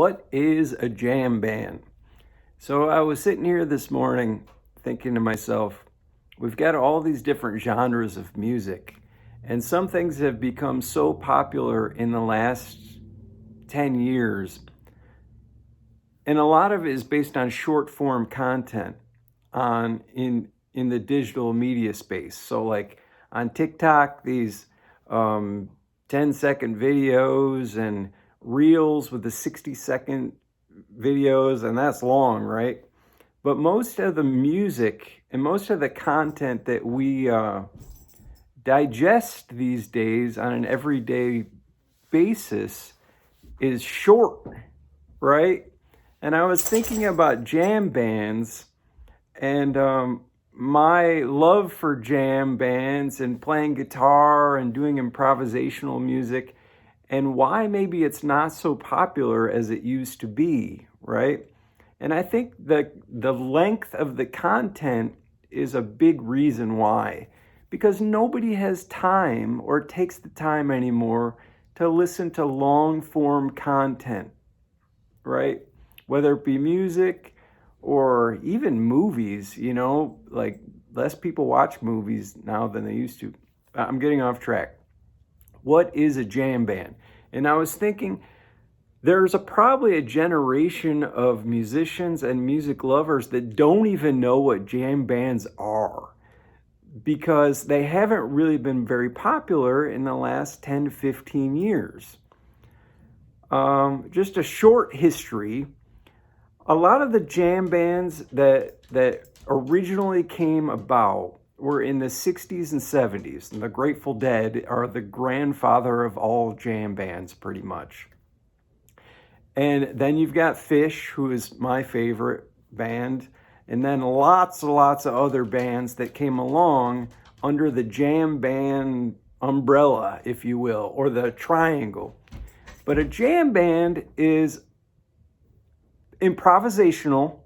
What is a jam band? So I was sitting here this morning thinking to myself, we've got all these different genres of music, and some things have become so popular in the last 10 years. And a lot of it is based on short form content in the digital media space. So like on TikTok, these 10-second videos and reels with the 60-second videos, and that's long, right? But most of the music and most of the content that we digest these days on an everyday basis is short, right? And I was thinking about jam bands and my love for jam bands and playing guitar and doing improvisational music, and why maybe it's not so popular as it used to be, right? And I think that the length of the content is a big reason why, because nobody has time or takes the time anymore to listen to long form content, right? Whether it be music or even movies, like less people watch movies now than they used to. I'm getting off track. What is a jam band? And I was thinking there's probably a generation of musicians and music lovers that don't even know what jam bands are, because they haven't really been very popular in the last 10 to 15 years. Just a short history. A lot of the jam bands that originally came about were in the 60s and 70s, and the Grateful Dead are the grandfather of all jam bands, pretty much. And then you've got Phish, who is my favorite band, and then lots and lots of other bands that came along under the jam band umbrella, if you will, or the triangle. But a jam band is improvisational,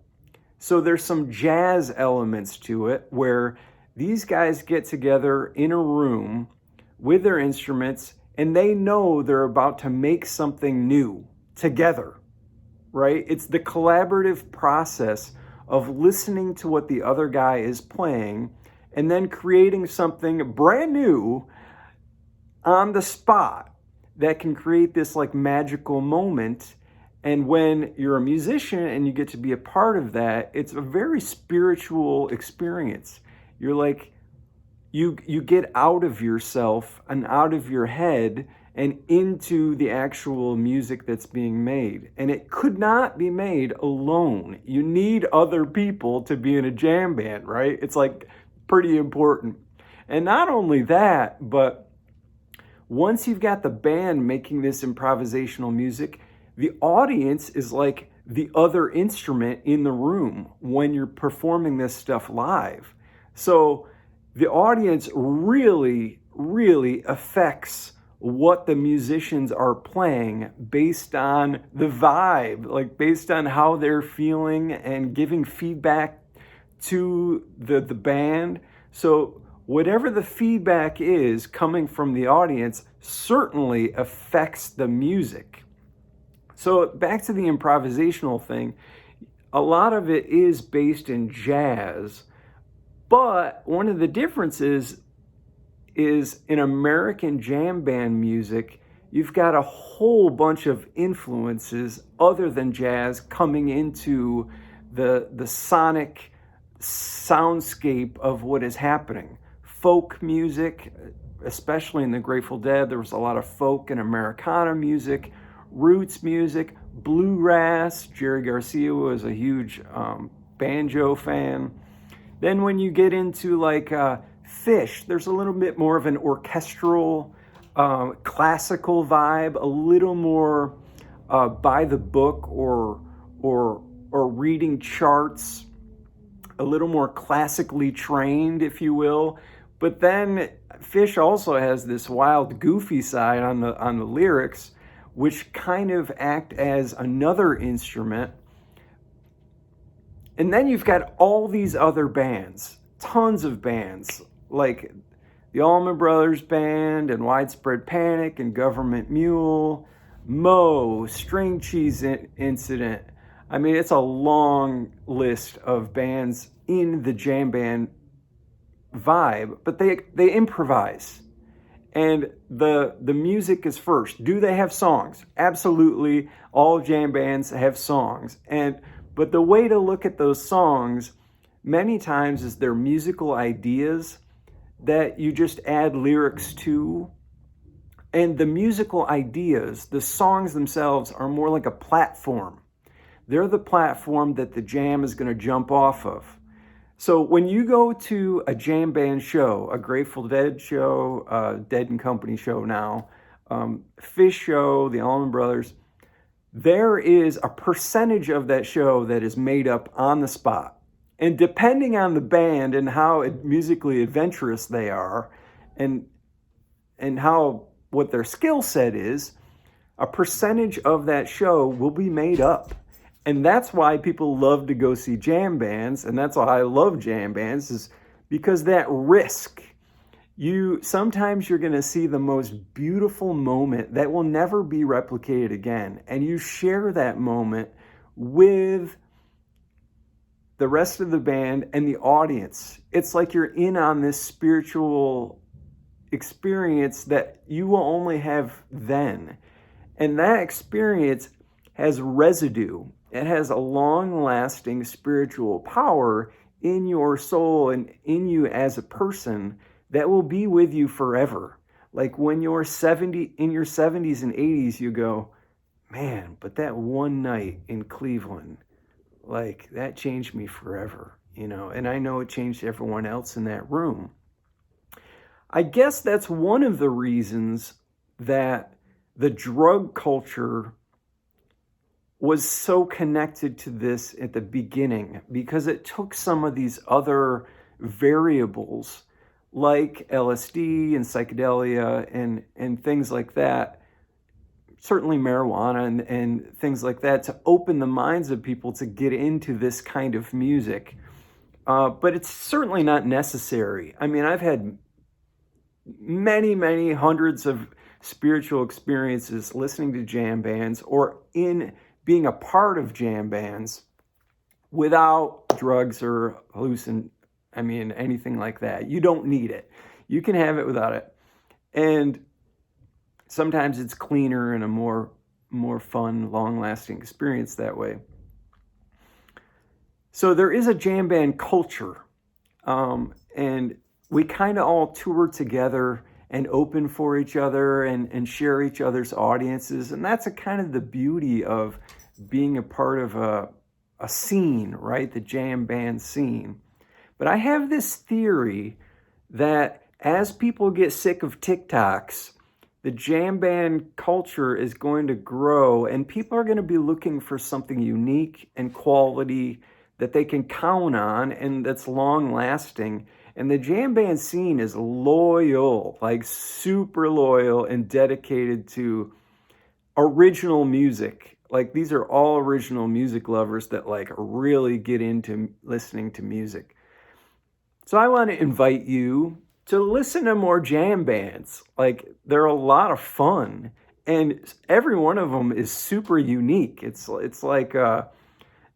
so there's some jazz elements to it where these guys get together in a room with their instruments and they know they're about to make something new together, right? It's the collaborative process of listening to what the other guy is playing and then creating something brand new on the spot that can create this like magical moment. And when you're a musician and you get to be a part of that, it's a very spiritual experience. You're like, you get out of yourself and out of your head and into the actual music that's being made. And it could not be made alone. You need other people to be in a jam band, right? It's like pretty important. And not only that, but once you've got the band making this improvisational music, the audience is like the other instrument in the room when you're performing this stuff live. So the audience really, really affects what the musicians are playing based on the vibe, like based on how they're feeling and giving feedback to the band. So whatever the feedback is coming from the audience certainly affects the music. So back to the improvisational thing, a lot of it is based in jazz, but one of the differences is in American jam band music, you've got a whole bunch of influences other than jazz coming into the sonic soundscape of what is happening. Folk music, especially in the Grateful Dead, there was a lot of folk and Americana music, roots music, bluegrass. Jerry Garcia was a huge banjo fan. Then when you get into like Phish, there's a little bit more of an orchestral, classical vibe, a little more by the book or reading charts, a little more classically trained, if you will. But then Phish also has this wild, goofy side on the lyrics, which kind of act as another instrument. And then you've got all these other bands, tons of bands, like the Allman Brothers Band and Widespread Panic and Gov't Mule, Moe, String Cheese Incident. I mean, it's a long list of bands in the jam band vibe, but they improvise. And the music is first. Do they have songs? Absolutely. All jam bands have songs. But the way to look at those songs many times is they're musical ideas that you just add lyrics to. And the musical ideas, the songs themselves, are more like a platform. They're the platform that the jam is going to jump off of. So when you go to a jam band show, a Grateful Dead show, Dead and Company show now, Phish show, the Allman Brothers, there is a percentage of that show that is made up on the spot. And depending on the band and how musically adventurous they are, and how what their skill set is, a percentage of that show will be made up. And that's why people love to go see jam bands, and that's why I love jam bands, is because that risk. Sometimes you're going to see the most beautiful moment that will never be replicated again, and you share that moment with the rest of the band and the audience. It's like you're in on this spiritual experience that you will only have then. And that experience has residue. It has a long-lasting spiritual power in your soul and in you as a person that will be with you forever. Like when you're in your 70s and 80s, you go, man, but that one night in Cleveland, like that changed me forever, and I know it changed everyone else in that room. I guess that's one of the reasons that the drug culture was so connected to this at the beginning, because it took some of these other variables like LSD and psychedelia and things like that, certainly marijuana and things like that, to open the minds of people to get into this kind of music. But it's certainly not necessary. I mean, I've had many, many hundreds of spiritual experiences listening to jam bands or in being a part of jam bands without drugs or anything like that. You don't need it. You can have it without it. And sometimes it's cleaner and a more fun, long-lasting experience that way. So there is a jam band culture. And we kind of all tour together and open for each other and share each other's audiences. And that's a kind of the beauty of being a part of a scene, right? The jam band scene. But I have this theory that as people get sick of TikToks, the jam band culture is going to grow, and people are going to be looking for something unique and quality that they can count on and that's long lasting. And the jam band scene is loyal, like super loyal and dedicated to original music. Like these are all original music lovers that like really get into listening to music. So I want to invite you to listen to more jam bands. Like they're a lot of fun, and every one of them is super unique. It's like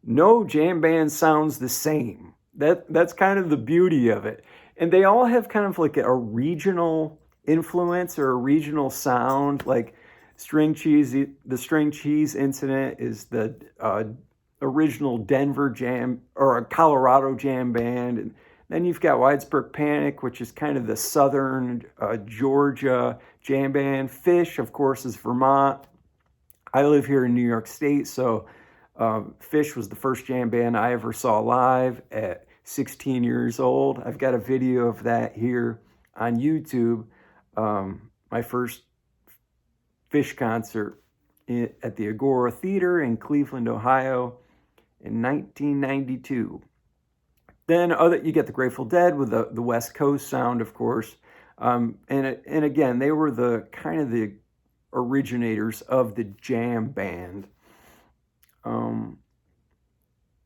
no jam band sounds the same. That's kind of the beauty of it. And they all have kind of like a regional influence or a regional sound. Like the String Cheese Incident is the original Denver jam or a Colorado jam band. And then you've got Widespread Panic, which is kind of the southern Georgia jam band. Phish, of course, is Vermont. I live here in New York State, so Phish was the first jam band I ever saw live at 16 years old. I've got a video of that here on YouTube. My first Phish concert at the Agora Theater in Cleveland, Ohio in 1992. Then you get the Grateful Dead with the West Coast sound, of course. And again, they were the kind of the originators of the jam band.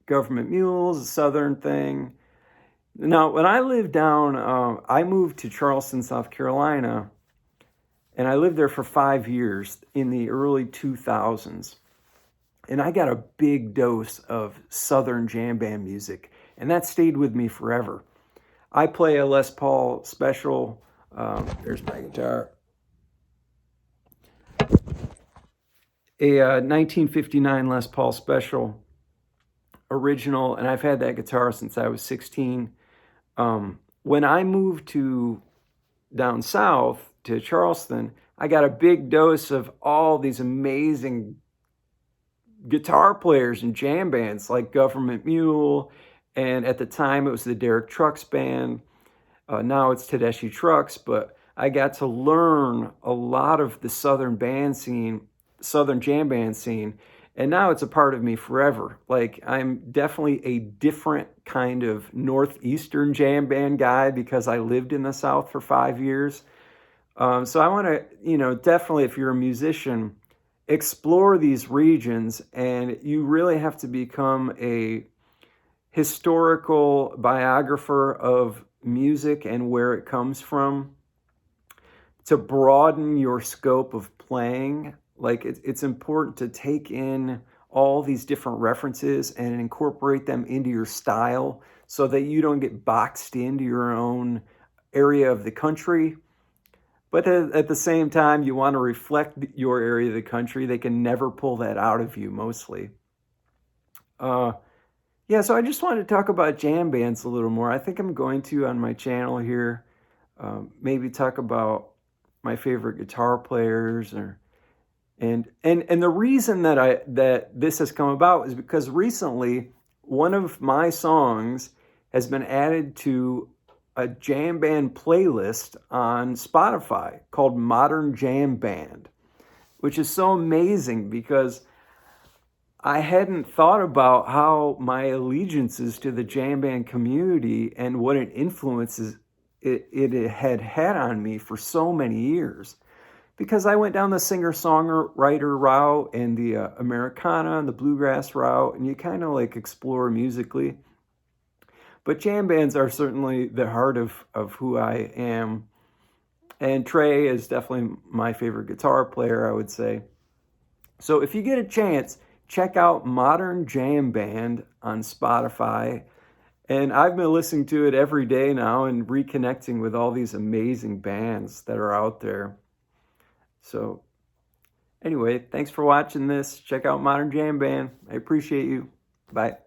Gov't Mule is a southern thing. Now, when I lived down, I moved to Charleston, South Carolina And I lived there for 5 years in the early 2000s. And I got a big dose of Southern jam band music, and that stayed with me forever. I play a Les Paul Special. There's my guitar. A 1959 Les Paul Special original, and I've had that guitar since I was 16. When I moved to down south to Charleston, I got a big dose of all these amazing guitar players and jam bands like Gov't Mule, and at the time it was the Tedeschi Trucks Band. Now it's Tedeschi Trucks, but I got to learn a lot of the Southern band scene, Southern jam band scene, and now it's a part of me forever. Like, I'm definitely a different kind of Northeastern jam band guy because I lived in the South for 5 years. So I want to, definitely, if you're a musician, explore these regions, and you really have to become a historical biographer of music and where it comes from to broaden your scope of playing. Like, it's important to take in all these different references and incorporate them into your style so that you don't get boxed into your own area of the country. But at the same time, you want to reflect your area of the country. They can never pull that out of you, mostly. Yeah, so I just wanted to talk about jam bands a little more. I think I'm going to, on my channel here, maybe talk about my favorite guitar players, and the reason that this has come about is because recently one of my songs has been added to a jam band playlist on Spotify called Modern Jam Band, which is so amazing because I hadn't thought about how my allegiances to the jam band community and what it influences it had on me for so many years. Because I went down the singer-songwriter route and the Americana and the bluegrass route, and you kind of like explore musically. But jam bands are certainly the heart of who I am. And Trey is definitely my favorite guitar player, I would say. So if you get a chance, check out Modern Jam Band on Spotify. And I've been listening to it every day now and reconnecting with all these amazing bands that are out there. So anyway, thanks for watching this. Check out Modern Jam Band. I appreciate you. Bye.